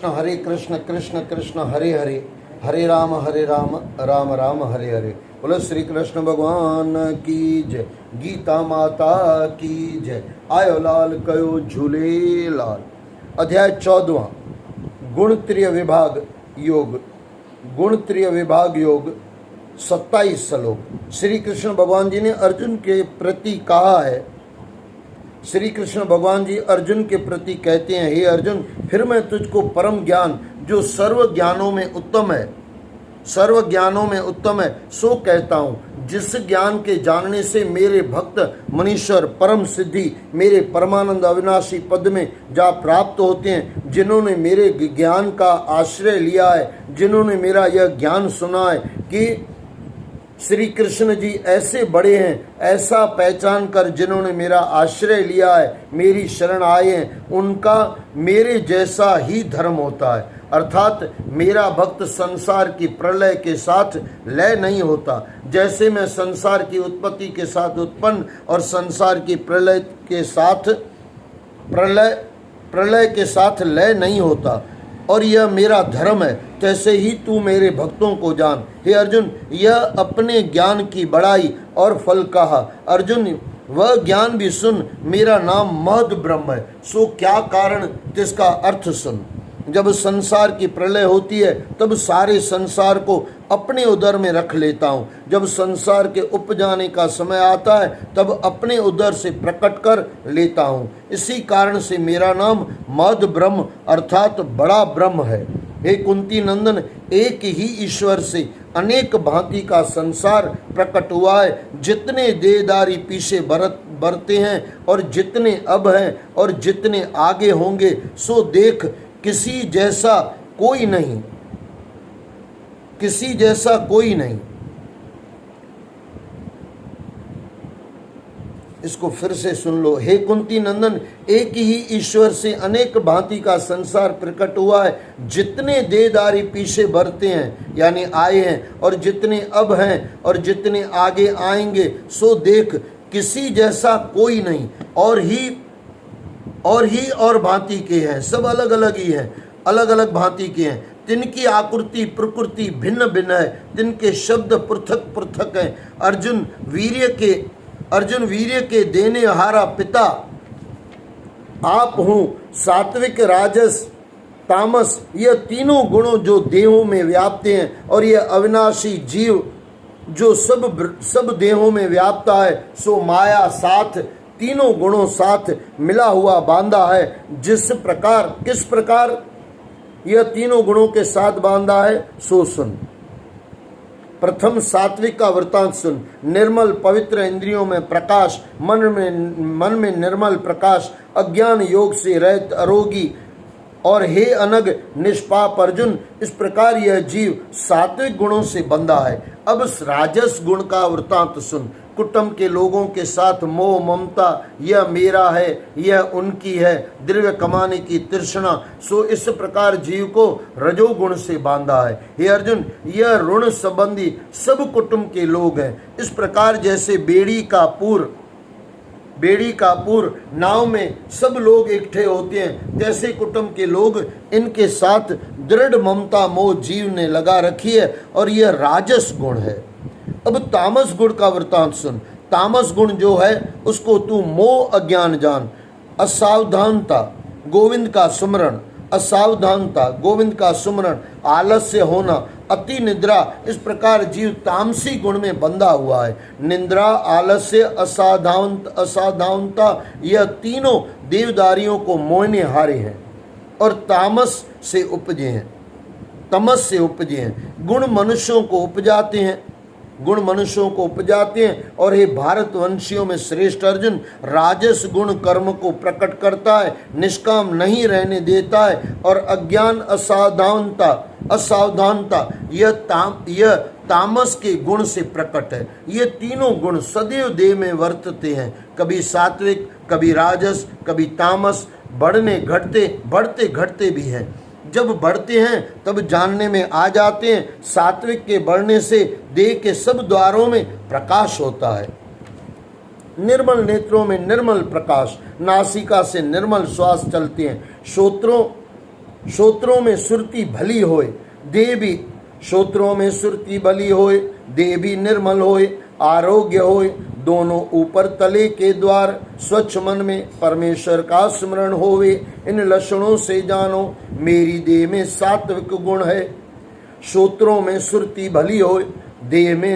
हरे कृष्ण कृष्ण कृष्ण हरे हरे, हरे राम राम राम हरे हरे। बोलो श्री कृष्ण भगवान की जय, गीता माता की जय। आयो लाल कयो झूले लाल। अध्याय 14वां, गुणत्रिय विभाग योग। गुणत्रिय विभाग योग 27 श्लोक। श्री कृष्ण भगवान जी ने अर्जुन के प्रति कहा है। श्री कृष्ण भगवान जी अर्जुन के प्रति कहते हैं, हे अर्जुन, फिर मैं तुझको परम ज्ञान जो सर्व ज्ञानों में उत्तम है, सर्व ज्ञानों में उत्तम है, सो कहता हूँ, जिस ज्ञान के जानने से मेरे भक्त मनीश्वर परम सिद्धि मेरे परमानंद अविनाशी पद में जा प्राप्त होते हैं। जिन्होंने मेरे ज्ञान का आश्रय लिया है, जिन्होंने मेरा यह ज्ञान सुना है कि श्री कृष्ण जी ऐसे बड़े हैं, ऐसा पहचान कर जिन्होंने मेरा आश्रय लिया है, मेरी शरण आए हैं, उनका मेरे जैसा ही धर्म होता है। अर्थात मेरा भक्त संसार की प्रलय के साथ लय नहीं होता। जैसे मैं संसार की उत्पत्ति के साथ उत्पन्न और संसार की प्रलय के साथ लय नहीं होता, और यह मेरा धर्म है, तैसे ही तू मेरे भक्तों को जान। हे अर्जुन, यह अपने ज्ञान की बड़ाई और फल कहा। अर्जुन, वह ज्ञान भी सुन, मेरा नाम महद ब्रह्म है, सो क्या कारण जिसका अर्थ सुन। जब संसार की प्रलय होती है तब सारे संसार को अपने उदर में रख लेता हूँ। जब संसार के उपजाने का समय आता है तब अपने उदर से प्रकट कर लेता हूँ। इसी कारण से मेरा नाम महद ब्रह्म अर्थात बड़ा ब्रह्म है। हे कुंती नंदन, एक ही ईश्वर से अनेक भांति का संसार प्रकट हुआ है। जितने देहदारी पीछे बरते हैं और जितने अब हैं और जितने आगे होंगे, सो देख किसी जैसा कोई नहीं, किसी जैसा कोई नहीं। इसको फिर से सुन लो। हे कुंती नंदन, एक ही ईश्वर से अनेक भांति का संसार प्रकट हुआ है। जितने देहदारी पीछे बढ़ते हैं यानी आए हैं और जितने अब हैं और जितने आगे आएंगे, सो देख किसी जैसा कोई नहीं। और भांति के हैं, सब अलग अलग ही हैं, अलग अलग भांति के हैं। तिनकी आकृति प्रकृति भिन्न भिन्न है, तिनके शब्द पृथक पृथक हैं। अर्जुन वीर्य के देने हारा पिता आप हूँ। सात्विक राजस तामस यह तीनों गुणों जो देहों में व्याप्त हैं, और यह अविनाशी जीव जो सब देहों में व्याप्ता है, सो माया साथ तीनों गुणों साथ मिला हुआ बांधा है। किस प्रकार यह तीनों गुणों के साथ बांधा है, सो सुन। प्रथम सात्विक का वृतांत सुन। निर्मल पवित्र इंद्रियों में प्रकाश, मन में निर्मल प्रकाश, अज्ञान योग से रहित अरोगी और हे अनग निष्पाप अर्जुन, इस प्रकार यह जीव सात्विक गुणों से बंधा है। अब राजस गुण का वृतांत सुन। कुटुंब के लोगों के साथ मोह ममता, यह मेरा है, यह उनकी है, द्रव्य कमाने की तृष्णा, सो इस प्रकार जीव को रजोगुण से बांधा है। हे अर्जुन, यह ऋण संबंधी सब कुटुंब के लोग हैं। इस प्रकार जैसे बेड़ी का पूर नाव में सब लोग इकट्ठे होते हैं, तैसे कुटुंब के लोग इनके साथ दृढ़ ममता मोह जीव ने लगा रखी है, और यह राजस गुण है। अब तामस गुण का वृतांत सुन। तामस गुण जो है उसको तू मोह अज्ञान जान। असावधानता गोविंद का सुमरण, असावधानता गोविंद का सुमरण, आलस्य होना, अति निद्रा, इस प्रकार जीव तामसी गुण में बंधा हुआ है। निद्रा, आलस्य, असावधानता यह तीनों देवदारियों को मोहने हारे हैं और तमस से उपजे हैं। गुण मनुष्यों को उपजाते हैं, और हे भारतवंशियों में श्रेष्ठ अर्जुन, राजस गुण कर्म को प्रकट करता है, निष्काम नहीं रहने देता है, और अज्ञान असावधानता यह तामस के गुण से प्रकट है। ये तीनों गुण सदैव देह में वर्तते हैं, कभी सात्विक, कभी राजस, कभी तामस, बढ़ते घटते भी हैं। जब बढ़ते हैं तब जानने में आ जाते हैं। सात्विक के बढ़ने से देह के सब द्वारों में प्रकाश होता है। निर्मल नेत्रों में निर्मल प्रकाश, नासिका से निर्मल श्वास चलते हैं, श्रोत्रों में सुरती भली होए, देह भी श्रोत्रों में सुरती भली होए, देह भी निर्मल होए, आरोग्य होए, दोनों ऊपर तले के द्वार, स्वच्छ मन में परमेश्वर का स्मरण होवे। इन लक्षणों से जानो मेरी देह में सात्विक गुण है। श्रोत्रों में सुरती भली होए, देह भी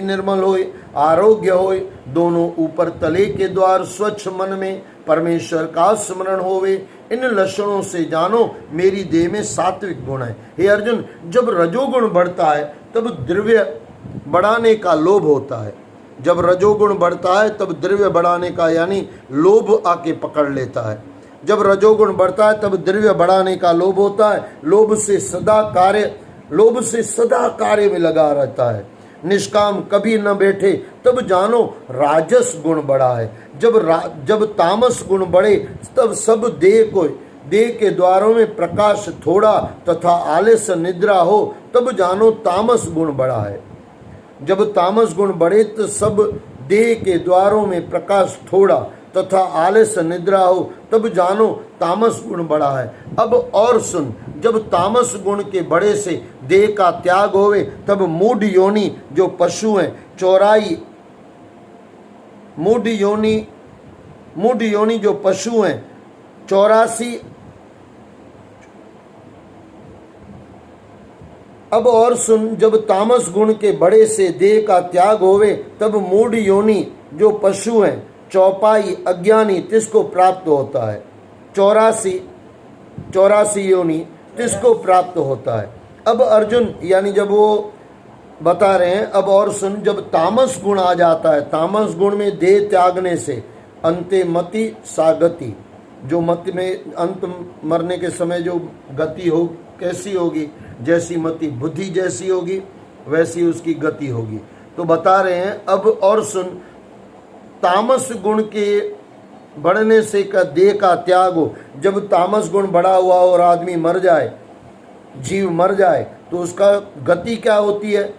निर्मल होए, आरोग्य होए, दोनों ऊपर तले के द्वार, स्वच्छ मन में परमेश्वर का स्मरण होवे। इन लक्षणों से जानो मेरी देह में सात्विक गुण है। हे अर्जुन, जब रजोगुण बढ़ता है तब द्रव्य बढ़ाने का लोभ होता है। जब रजोगुण बढ़ता है तब द्रव्य बढ़ाने का यानी लोभ आके पकड़ लेता है। जब रजोगुण बढ़ता है तब द्रव्य बढ़ाने का लोभ होता है। लोभ से सदा कार्य में लगा रहता है। निष्काम कभी न बैठे तब जानो राजस गुण बढ़ा है। जब तामस गुण बढ़े तब सब देह के द्वारों में प्रकाश थोड़ा तथा आलस्य निद्रा हो तब जानो तामस गुण बढ़ा है। जब तामस गुण बढ़े तो सब देह के द्वारों में प्रकाश थोड़ा तथा आलस्य निद्रा हो तब जानो तामस गुण बढ़ा है। अब और सुन, जब तामस गुण के बढ़े से देह का त्याग होवे तब मूढ़ योनि जो पशु हैं, मूढ़ योनि जो पशु हैं 84। अब और सुन, जब तामस गुण के बढ़े से देह का त्याग होवे तब मूढ़ योनि जो पशु हैं, चौपाई अज्ञानी तिसको प्राप्त होता है। 84 योनि तिसको प्राप्त होता है। अब अर्जुन यानी जब वो बता रहे हैं, अब और सुन, जब तामस गुण आ जाता है, तामस गुण में देह त्यागने से अंते मति सागति, जो मति में अंत मरने के समय जो गति हो कैसी होगी, जैसी मति बुद्धि जैसी होगी वैसी उसकी गति होगी। तो बता रहे हैं अब और सुन, तामस गुण के बढ़ने से का देह का त्याग हो। जब तामस गुण बढ़ा हुआ और आदमी मर जाए, जीव मर जाए, तो उसका गति क्या होती है?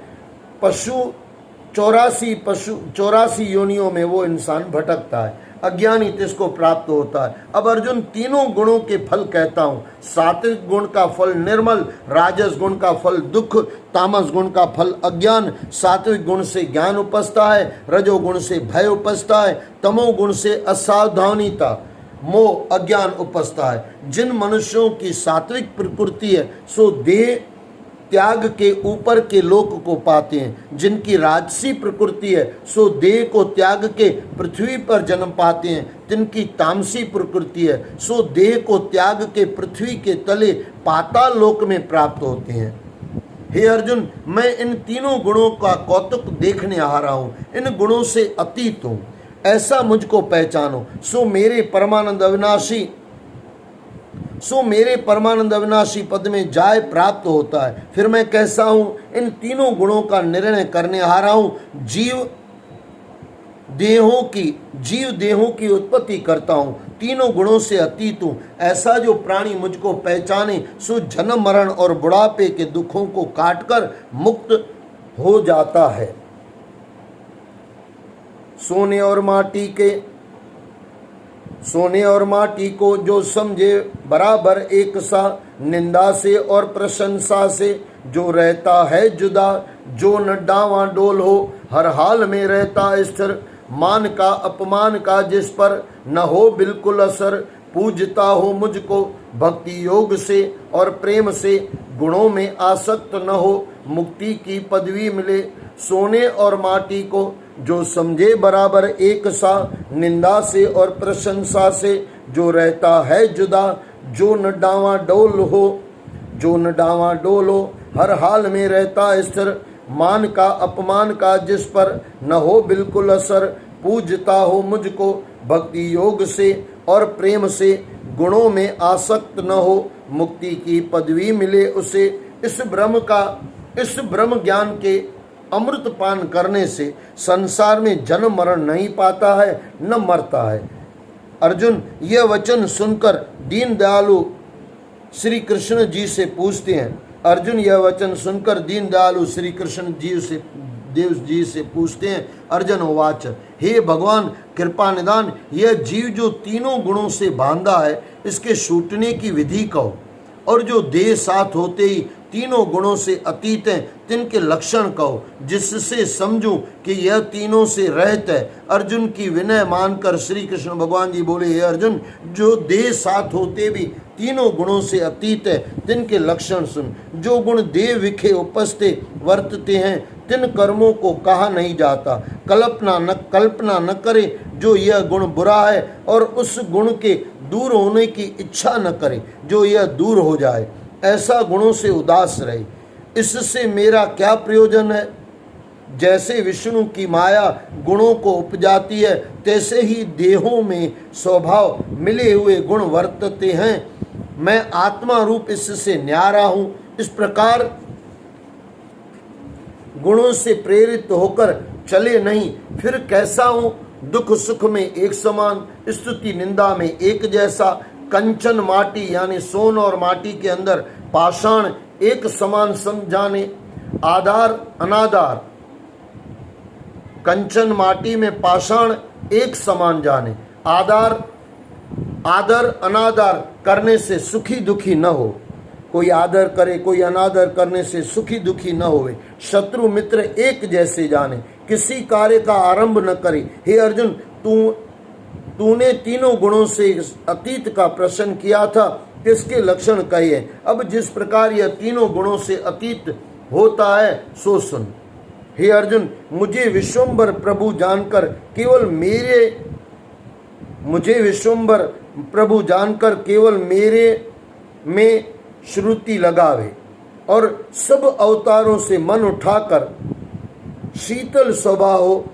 84 योनियों में वो इंसान भटकता है। अज्ञानी तिसको प्राप्त होता है। अब अर्जुन तीनों गुणों के फल कहता हूँ। सात्विक गुण का फल निर्मल, राजस गुण का फल दुख, तामस गुण का फल अज्ञान। सात्विक गुण से ज्ञान उपजता है, रजोगुण से भय उपजता है, तमोगुण से असावधानीता मोह अज्ञान उपजता है। जिन मनुष्यों की सात्विक प्रकृति है सो देह त्याग के ऊपर के लोक को पाते हैं। जिनकी राजसी प्रकृति है सो देह को त्याग के पृथ्वी पर जन्म पाते हैं। जिनकी तामसी प्रकृति है सो देह को त्याग के पृथ्वी के तले पाताल लोक में प्राप्त होते हैं। हे अर्जुन, मैं इन तीनों गुणों का कौतुक देखने आ रहा हूँ, इन गुणों से अतीत हूँ, ऐसा मुझको पहचानो। सो मेरे परमानंद अविनाशी पद में जाय प्राप्त होता है। फिर मैं कैसा हूँ, इन तीनों गुणों का निर्णय करने आ रहा हूँ। जीव देहों की उत्पत्ति करता हूँ, तीनों गुणों से अतीत हूँ। ऐसा जो प्राणी मुझको पहचाने सो जन्म मरण और बुढ़ापे के दुखों को काटकर मुक्त हो जाता है। सोने और माटी को जो समझे बराबर एक सा, निंदा से और प्रशंसा से जो रहता है जुदा, जो न डावाडोल हो हर हाल में रहता स्थिर, मान का अपमान का जिस पर न हो बिल्कुल असर, पूजता हो मुझको भक्ति योग से और प्रेम से, गुणों में आसक्त न हो मुक्ति की पदवी मिले। सोने और माटी को जो समझे बराबर एक सा, निंदा से और प्रशंसा से जो रहता है जुदा, जो न डावाडोल हो हर हाल में रहता स्थिर, मान का अपमान का जिस पर न हो बिल्कुल असर, पूजता हो मुझको भक्ति योग से और प्रेम से, गुणों में आसक्त न हो मुक्ति की पदवी मिले उसे। इस ब्रह्म ज्ञान के अमृत पान करने से संसार में जन्म मरण नहीं पाता है न मरता है। अर्जुन यह वचन सुनकर दीनदयालु श्री कृष्ण जी से पूछते हैं। देव जी से पूछते हैं। अर्जुन उवाच, हे भगवान कृपा निदान, यह जीव जो तीनों गुणों से बांधा है इसके छूटने की विधि कहो। और जो देह साथ होते ही तीनों गुणों से अतीत हैं, तिनके लक्षण कहो, जिससे समझूं कि यह तीनों से रहित है। अर्जुन की विनय मानकर श्री कृष्ण भगवान जी बोले, हे अर्जुन, जो देह साथ होते भी तीनों गुणों से अतीत है, तिनके लक्षण सुन। जो गुण देह विखे उपस्थित वर्तते हैं, तिन कर्मों को कहा नहीं जाता। कल्पना न करे जो यह गुण बुरा है, और उस गुण के दूर होने की इच्छा न करे जो यह दूर हो जाए। ऐसा गुणों से उदास रहे, इससे मेरा क्या प्रयोजन है। जैसे विष्णु की माया गुणों को उपजाती है, तैसे ही देहों में स्वभाव मिले हुए गुण वर्तते हैं। मैं आत्मा रूप इससे न्यारा हूं। इस प्रकार गुणों से प्रेरित होकर चले नहीं, फिर कैसा हूं। दुख सुख में एक समान, स्तुति निंदा में एक जैसा। कंचन माटी यानी सोन और माटी के अंदर पाषाण एक समान समझाने। आधार अनाधार, कंचन माटी में पाषाण एक समान जाने। आदर अनादर करने से सुखी दुखी न हो। कोई आदर करे, कोई अनादर करने से सुखी दुखी न होवे। शत्रु मित्र एक जैसे जाने, किसी कार्य का आरंभ न करे। हे अर्जुन, तूने तीनों गुणों से अतीत का प्रश्न किया था, किसके लक्षण कहे। अब जिस प्रकार यह तीनों गुणों से अतीत होता है, सो सुन। हे अर्जुन, मुझे विश्वम्भर प्रभु जानकर केवल मेरे में श्रुति लगावे, और सब अवतारों से मन उठाकर शीतल स्वभाव हो,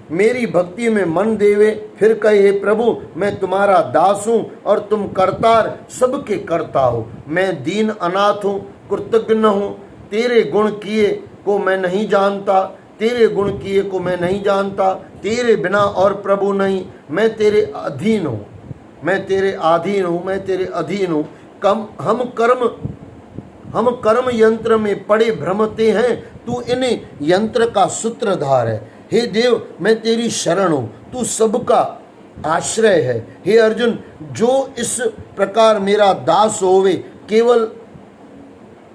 मेरी भक्ति में मन देवे। फिर कहे, हे प्रभु, मैं तुम्हारा दास हूँ और तुम करतार सबके करता हो। मैं दीन अनाथ हूँ, कृतज्ञ हूँ। तेरे गुण किए को मैं नहीं जानता, तेरे गुण किए को मैं नहीं जानता। तेरे बिना और प्रभु नहीं। मैं तेरे अधीन हूँ, मैं तेरे अधीन हूँ। हम कर्म यंत्र में पड़े भ्रमते हैं, तू इन यंत्र का सूत्रधार है। हे देव, मैं तेरी शरण हूँ, तू सबका आश्रय है। हे अर्जुन, जो इस प्रकार मेरा दास होवे, केवल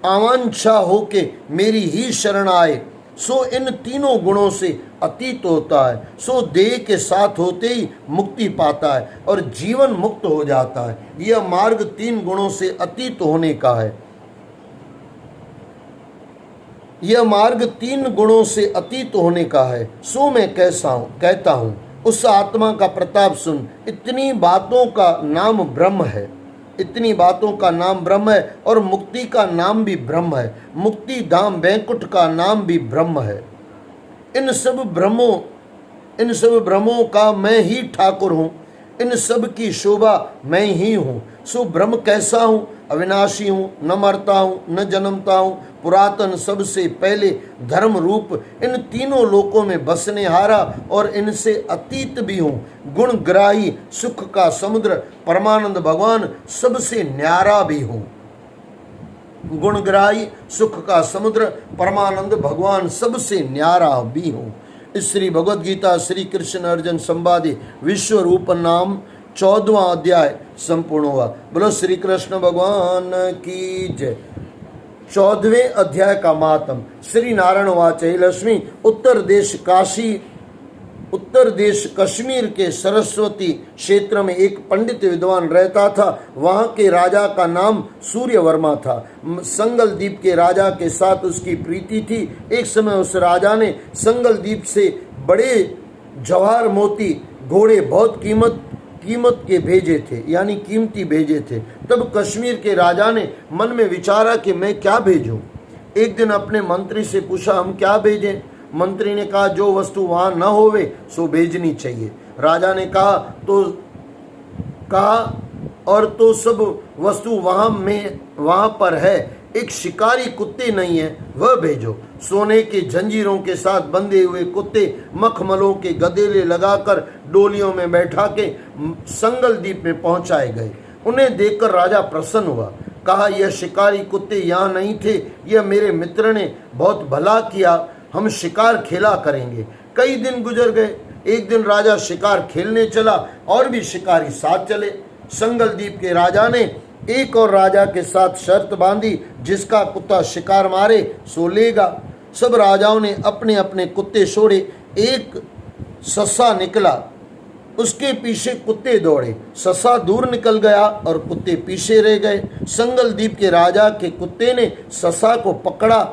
आवांछा होके मेरी ही शरण आए, सो इन तीनों गुणों से अतीत होता है। सो देह के साथ होते ही मुक्ति पाता है और जीवन मुक्त हो जाता है। यह मार्ग तीन गुणों से अतीत होने का है। यह मार्ग तीन गुणों से अतीत होने का है। सो मैं कहता हूँ, उस आत्मा का प्रताप सुन। इतनी बातों का नाम ब्रह्म है, इतनी बातों का नाम ब्रह्म है, और मुक्ति का नाम भी ब्रह्म है। मुक्ति धाम वैकुंठ का नाम भी ब्रह्म है। इन सब ब्रह्मों का मैं ही ठाकुर हूँ, इन सब की शोभा मैं ही हूँ। सो ब्रह्म कैसा हूँ? अविनाशी हूँ, न मरता हूँ, न जन्मता हूँ, पुरातन, सबसे पहले, धर्म रूप, इन तीनों लोकों में बसने हारा और इनसे अतीत भी हूँ। गुणग्राही, सुख का समुद्र, परमानंद भगवान, सबसे न्यारा भी हूँ। गुणग्राही, सुख का समुद्र, परमानंद भगवान, सबसे न्यारा भी हूँ। श्री भगवद गीता श्री कृष्ण अर्जुन संवादे विश्व रूप नाम 14वां अध्याय संपूर्ण हुआ। बोलो श्री कृष्ण भगवान की जय। 14वें अध्याय का मातम। श्री नारायण वाच। लक्ष्मी, उत्तर देश कश्मीर के सरस्वती क्षेत्र में एक पंडित विद्वान रहता था। वहाँ के राजा का नाम सूर्यवर्मा था। संगल द्वीप के राजा के साथ उसकी प्रीति थी। एक समय उस राजा ने संगल द्वीप से बड़े जवाहर मोती घोड़े बहुत कीमत के भेजे थे, यानी कीमती भेजे थे। तब कश्मीर के राजा ने मन में विचारा कि मैं क्या भेजूं। एक दिन अपने मंत्री से पूछा, हम क्या भेजें? मंत्री ने कहा, जो वस्तु वहां न होवे सो भेजनी चाहिए। राजा ने कहा और तो सब वस्तु वहां पर है, एक शिकारी कुत्ते नहीं है, वह भेजो। सोने के जंजीरों के साथ बंधे हुए कुत्ते मखमलों के गदेले लगाकर डोलियों में बैठा के संगल द्वीप में पहुंचाए गए। उन्हें देखकर राजा प्रसन्न हुआ। कहा, यह शिकारी कुत्ते यहाँ नहीं थे, यह मेरे मित्र ने बहुत भला किया, हम शिकार खेला करेंगे। कई दिन गुजर गए। एक दिन राजा शिकार खेलने चला और भी शिकारी साथ चले। संगल द्वीप के राजा ने एक और राजा के साथ शर्त बांधी, जिसका कुत्ता शिकार मारे सो लेगा। सब राजाओं ने अपने अपने कुत्ते छोड़े। एक ससा निकला, उसके पीछे कुत्ते दौड़े। ससा दूर निकल गया और कुत्ते पीछे रह गए। संगल द्वीप के राजा के कुत्ते ने ससा को पकड़ा।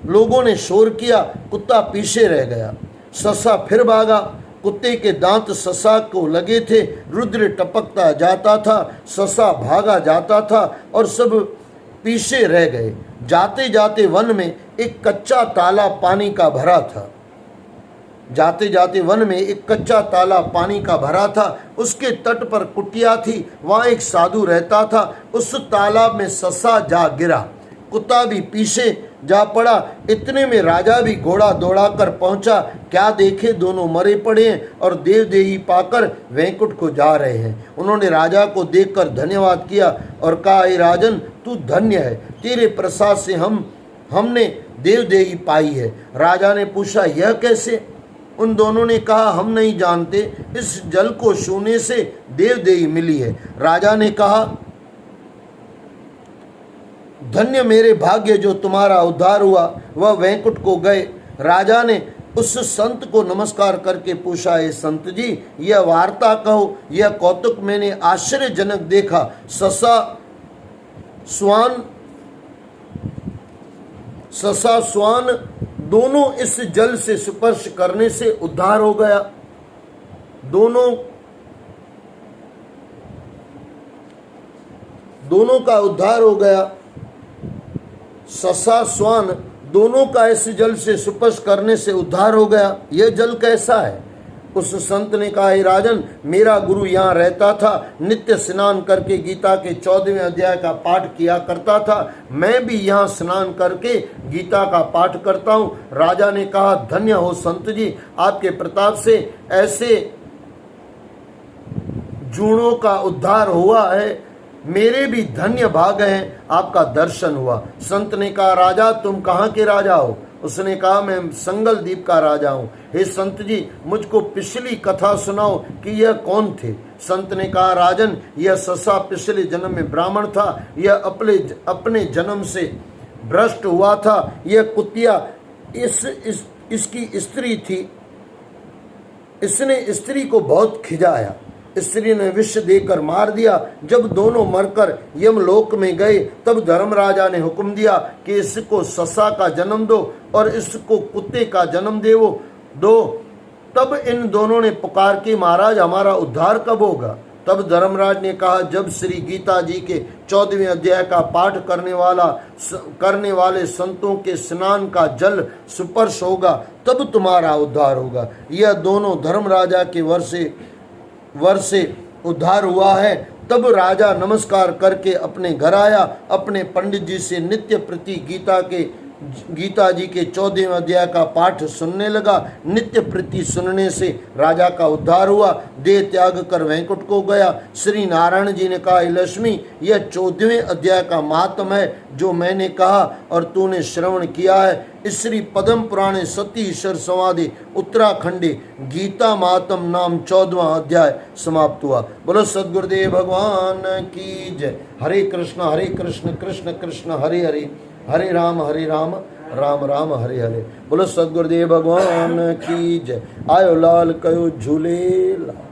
लोगों ने शोर किया, कुत्ता पीछे रह गया। ससा फिर भागा। कुत्ते के दांत ससा को लगे थे। रुद्र टपकता जाता था, ससा भागा जाता था और सब पीछे रह गए। जाते जाते वन में एक कच्चा तालाब पानी का भरा था। जाते जाते वन में एक कच्चा तालाब पानी का भरा था। उसके तट पर कुटिया थी, वहाँ एक साधु रहता था। उस तालाब में ससा जा गिरा, कुत्ता भी पीछे जा पड़ा। इतने में राजा भी घोड़ा दौड़ा कर पहुंचा। क्या देखे, दोनों मरे पड़े हैं और देवदेही पाकर वैकुंठ को जा रहे हैं। उन्होंने राजा को देखकर धन्यवाद किया और कहा, हे राजन, तू धन्य है, तेरे प्रसाद से हमने देवदेही पाई है। राजा ने पूछा, यह कैसे? उन दोनों ने कहा, हम नहीं जानते, इस जल को छूने से देवदेही मिली है। राजा ने कहा, धन्य मेरे भाग्य जो तुम्हारा उद्धार हुआ। वह वैकुंठ को गए। राजा ने उस संत को नमस्कार करके पूछा, हे संत जी, यह वार्ता कहो, यह कौतुक मैंने आश्चर्यजनक देखा। ससा स्वान दोनों इस जल से स्पर्श करने से उद्धार हो गया। दोनों का उद्धार हो गया। ससा स्वान दोनों का इस जल से स्पर्श करने से उद्धार हो गया। यह जल कैसा है? उस संत ने कहा, हे राजन, मेरा गुरु यहाँ रहता था, नित्य स्नान करके गीता के 14वें अध्याय का पाठ किया करता था। मैं भी यहाँ स्नान करके गीता का पाठ करता हूँ। राजा ने कहा, धन्य हो संत जी, आपके प्रताप से ऐसे जूणों का उद्धार हुआ है। मेरे भी धन्य भाग हैं, आपका दर्शन हुआ। संत ने कहा, राजा, तुम कहाँ के राजा हो? उसने कहा, मैं संगल द्वीप का राजा हूँ। हे संत जी, मुझको पिछली कथा सुनाओ कि यह कौन थे? संत ने कहा, राजन, यह ससा पिछले जन्म में ब्राह्मण था। यह अपने जन्म से भ्रष्ट हुआ था। यह कुतिया इसकी स्त्री थी। इसने स्त्री को बहुत खिजाया। स्त्री ने विष देकर मार दिया। जब दोनों मरकर यमलोक में गए, तब धर्मराजा ने हुक्म दिया कि इसको ससा का जन्म दो और इसको कुत्ते का जन्म दो। तब इन दोनों ने पुकार के, महाराज, हमारा उद्धार कब होगा? तब धर्मराज ने कहा, जब श्री गीता जी के 14वें अध्याय का पाठ करने वाले संतों के स्नान का जल स्पर्श होगा, तब तुम्हारा उद्धार होगा। यह दोनों धर्मराजा के वर से उद्धार हुआ है। तब राजा नमस्कार करके अपने घर आया। अपने पंडित जी से नित्य प्रति गीता जी के 14वें अध्याय का पाठ सुनने लगा। नित्य प्रति सुनने से राजा का उद्धार हुआ। देह त्याग कर वैकुंठ को गया। श्री नारायण जी ने कहा, लक्ष्मी, यह 14वें अध्याय का महात्म है जो मैंने कहा और तूने श्रवण किया है। श्री पद्म पुराणे सती ईश्वर समाधि उत्तराखंडे गीता महात्म नाम 14वां अध्याय समाप्त हुआ। बोलो सद्गुरुदेव भगवान की जय। हरे कृष्ण कृष्ण कृष्ण हरे हरे, हरे राम राम राम हरे हरे। बोलो सद्गुरुदेव भगवान की जय। आयो लाल कयो झूले लाल।